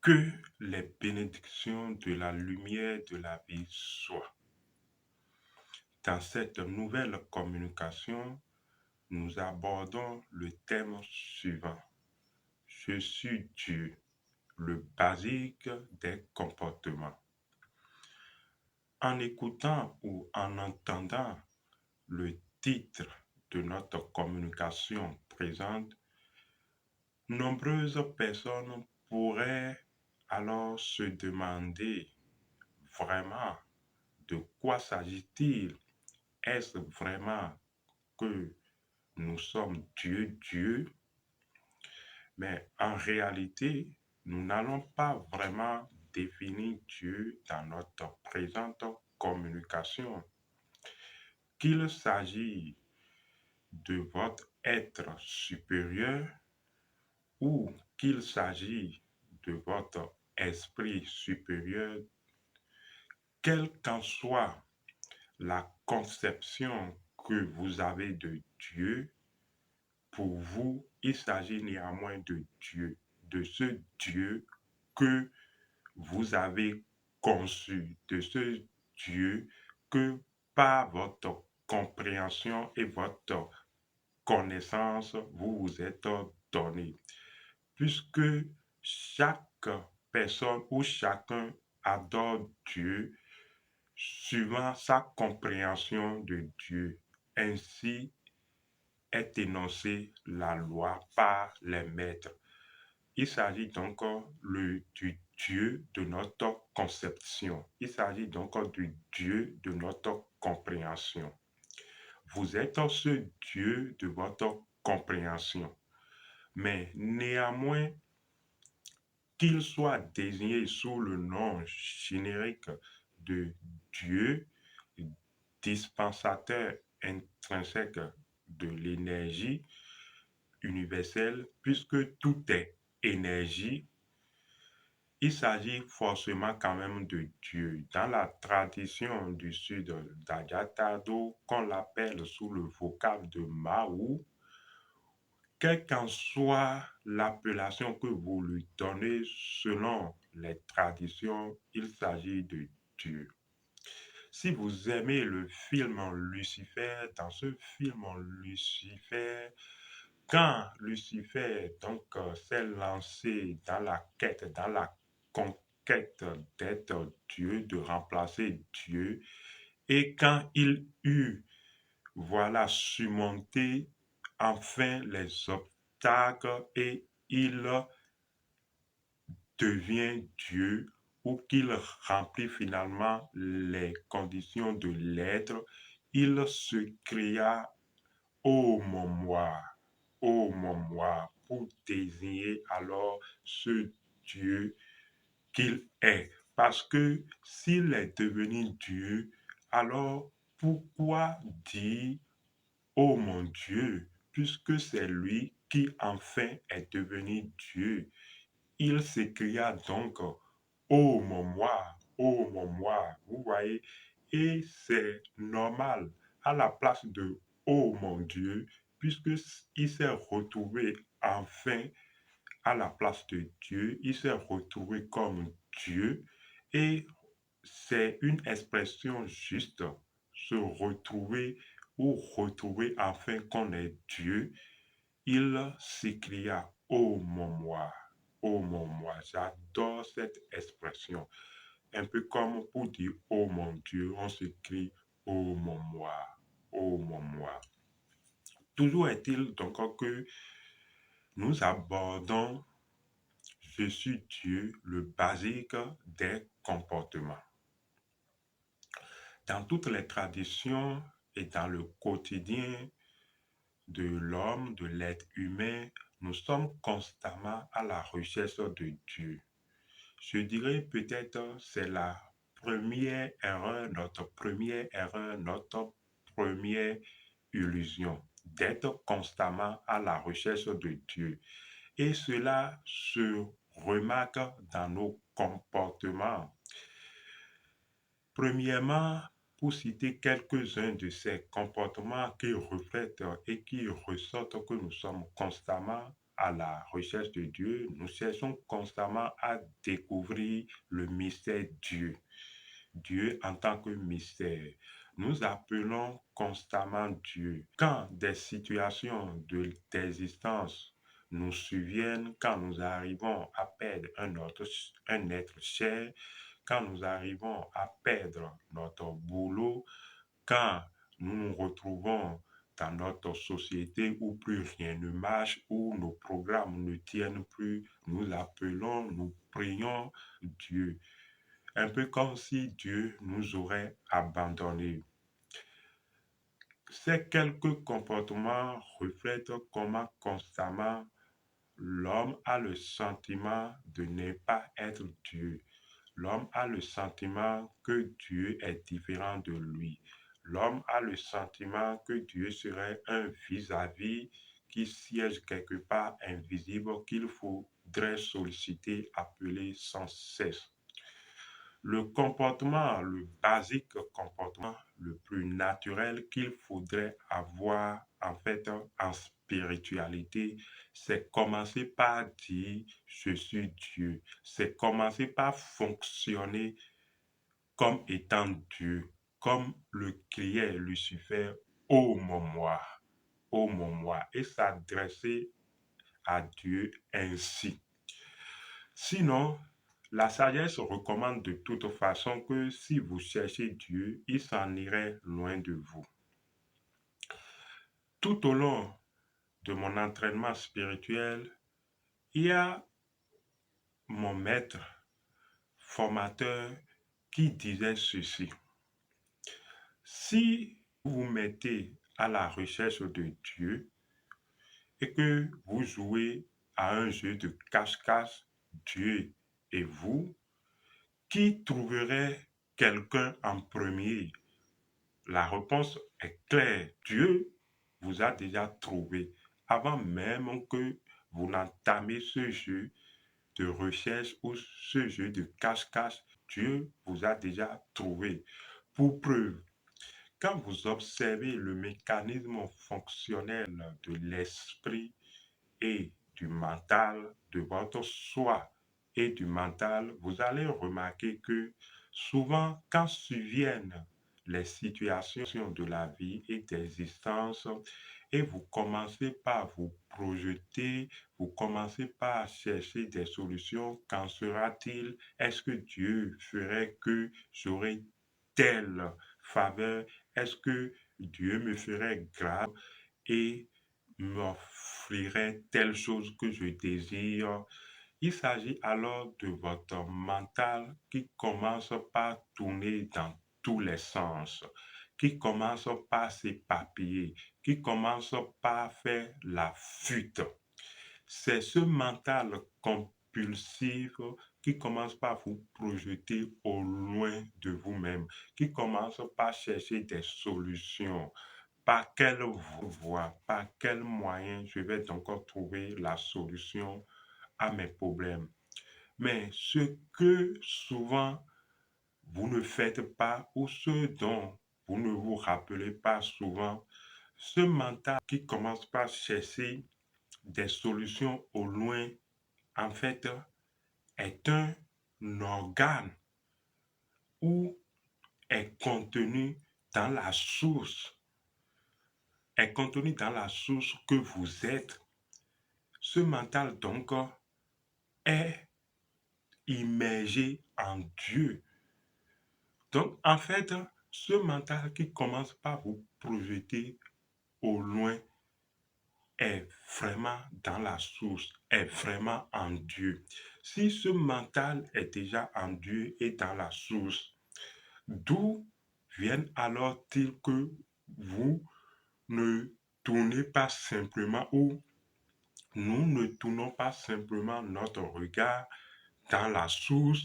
Que les bénédictions de la lumière de la vie soient. Dans cette nouvelle communication, nous abordons le thème suivant. Je suis Dieu, le basique des comportements. En écoutant ou en entendant le titre de notre communication présente, nombreuses personnes pourraient alors se demander vraiment de quoi s'agit-il. Est-ce vraiment que nous sommes Dieu? Mais en réalité, nous n'allons pas vraiment définir Dieu dans notre présente communication. Qu'il s'agisse de votre être supérieur ou qu'il s'agisse de votre esprit supérieur, quelle qu'en soit la conception que vous avez de Dieu, pour vous, il s'agit néanmoins de Dieu, de ce Dieu que vous avez conçu, de ce Dieu que par votre compréhension et votre connaissance, vous vous êtes donné. Puisque chaque personne ou chacun adore Dieu suivant sa compréhension de Dieu. Ainsi est énoncée la loi par les maîtres. Il s'agit donc du Dieu de notre conception. Il s'agit donc du Dieu de notre compréhension. Vous êtes ce Dieu de votre compréhension. Mais néanmoins, qu'il soit désigné sous le nom générique de Dieu, dispensateur intrinsèque de l'énergie universelle, puisque tout est énergie, il s'agit forcément quand même de Dieu. Dans la tradition du sud d'Agatado, qu'on l'appelle sous le vocable de Mahou, quelle qu'en soit l'appellation que vous lui donnez selon les traditions, il s'agit de Dieu. Si vous aimez le film Lucifer, dans ce film Lucifer, quand Lucifer s'est lancé dans la quête, dans la conquête d'être Dieu, de remplacer Dieu, et quand il eut, voilà, surmonté enfin les obstacles et il devient Dieu ou qu'il remplit finalement les conditions de l'être, il se cria ô mon moi, pour désigner alors ce Dieu qu'il est. Parce que s'il est devenu Dieu, alors pourquoi dire ô mon Dieu, puisque c'est lui qui enfin est devenu Dieu? Il s'écria donc, ô mon moi, vous voyez, et c'est normal, à la place de ô mon Dieu, puisque il s'est retrouvé enfin à la place de Dieu, il s'est retrouvé comme Dieu, et c'est une expression juste, se retrouver ou retrouver enfin qu'on est Dieu. Il s'écria, ô mon moi, j'adore cette expression. Un peu comme pour dire, ô mon Dieu, on s'écrit, ô mon moi. Toujours est-il donc que nous abordons, je suis Dieu, le basique des comportements. Dans toutes les traditions et dans le quotidien de l'homme, de l'être humain, nous sommes constamment à la recherche de Dieu. Je dirais peut-être c'est la première erreur, notre première illusion, d'être constamment à la recherche de Dieu. Et cela se remarque dans nos comportements. Premièrement, pour citer quelques-uns de ces comportements qui reflètent et qui ressortent que nous sommes constamment à la recherche de Dieu, nous cherchons constamment à découvrir le mystère Dieu. Dieu en tant que mystère. Nous appelons constamment Dieu. Quand des situations d'existence nous surviennent, quand nous arrivons à perdre un être cher, quand nous arrivons à perdre notre boulot, quand nous nous retrouvons dans notre société où plus rien ne marche, où nos programmes ne tiennent plus, nous appelons, nous prions Dieu. Un peu comme si Dieu nous aurait abandonnés. Ces quelques comportements reflètent comment constamment l'homme a le sentiment de ne pas être Dieu. L'homme a le sentiment que Dieu est différent de lui. L'homme a le sentiment que Dieu serait un vis-à-vis qui siège quelque part invisible qu'il faudrait solliciter, appeler sans cesse. Le comportement, le basique comportement le plus naturel qu'il faudrait avoir en spiritualité, c'est commencer par dire je suis Dieu. C'est commencer par fonctionner comme étant Dieu, comme le criait Lucifer, ô mon moi, ô mon moi, et s'adresser à Dieu ainsi. Sinon, la sagesse recommande de toute façon que si vous cherchez Dieu, il s'en irait loin de vous. Tout au long de mon entraînement spirituel, il y a mon maître formateur qui disait ceci. Si vous vous mettez à la recherche de Dieu et que vous jouez à un jeu de cache-cache, Dieu et vous, qui trouverait quelqu'un en premier? La réponse est claire. Dieu vous a déjà trouvé avant même que vous n'entamez ce jeu de recherche ou ce jeu de cache-cache. Dieu vous a déjà trouvé. Pour preuve, quand vous observez le mécanisme fonctionnel de l'esprit et du mental, de votre soi et du mental, vous allez remarquer que souvent, quand surviennent les situations de la vie et d'existence, et vous commencez par vous projeter, vous commencez par chercher des solutions, qu'en sera-t-il? Est-ce que Dieu ferait que j'aurais telle faveur? Est-ce que Dieu me ferait grâce et m'offrirait telle chose que je désire? Il s'agit alors de votre mental qui commence par tourner dans tous les sens, qui commence par s'éparpiller, qui commence par faire la fuite. C'est ce mental compulsif qui commence par vous projeter au loin de vous-même, qui commence par chercher des solutions. Par quelle voie, par quel moyen je vais donc trouver la solution à mes problèmes? Mais ce que souvent vous ne faites pas ou ce dont vous ne vous rappelez pas souvent, ce mental qui commence par chercher des solutions au loin, en fait, est un organe ou est contenu dans la source, est contenu dans la source que vous êtes. Ce mental, donc, est immergé en Dieu. Donc, en fait, ce mental qui commence par vous projeter au loin est vraiment dans la source, est vraiment en Dieu. Si ce mental est déjà en Dieu et dans la source, d'où viennent alors-ils que vous ne tournez pas simplement ou nous ne tournons pas simplement notre regard dans la source,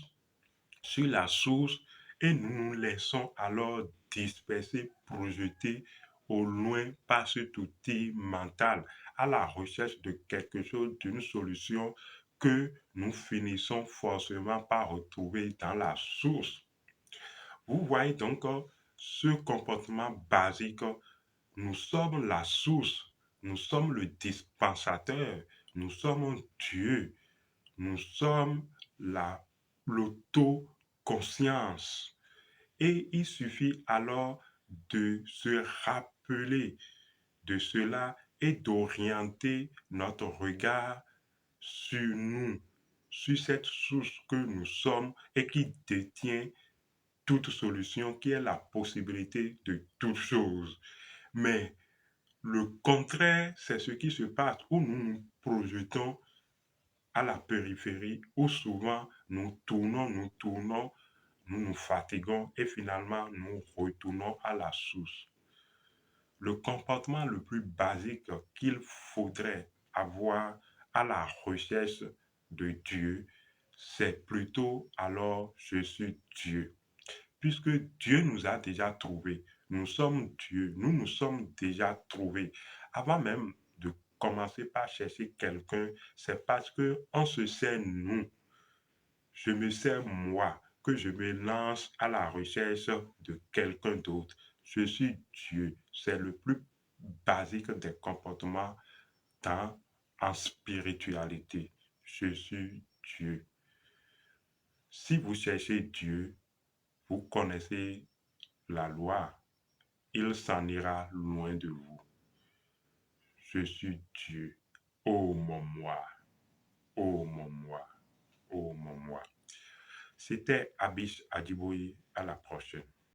sur la source, et nous nous laissons alors disperser, projeter au loin par cet outil mental à la recherche de quelque chose, d'une solution que nous finissons forcément par retrouver dans la source. Vous voyez donc ce comportement basique. Nous sommes la source, nous sommes le dispensateur, Nous sommes Dieu. Nous sommes l'autoconscience. Et il suffit alors de se rappeler de cela et d'orienter notre regard sur nous, sur cette source que nous sommes et qui détient toute solution, qui est la possibilité de toute chose. Mais le contraire, c'est ce qui se passe où nous nous projetons à la périphérie, où souvent nous nous fatiguons et finalement nous retournons à la source. Le comportement le plus basique qu'il faudrait avoir à la recherche de Dieu, c'est plutôt alors je suis Dieu. Puisque Dieu nous a déjà trouvés, nous sommes Dieu, nous nous sommes déjà trouvés. Avant même de commencer par chercher quelqu'un, c'est parce que on se sait nous, je me sais moi, que je me lance à la recherche de quelqu'un d'autre. Je suis Dieu. C'est le plus basique des comportements dans, en spiritualité. Je suis Dieu. Si vous cherchez Dieu, vous connaissez la loi. Il s'en ira loin de vous. Je suis Dieu. Oh mon moi, oh mon moi, oh mon moi. C'était Abish Adjiboye. À la prochaine.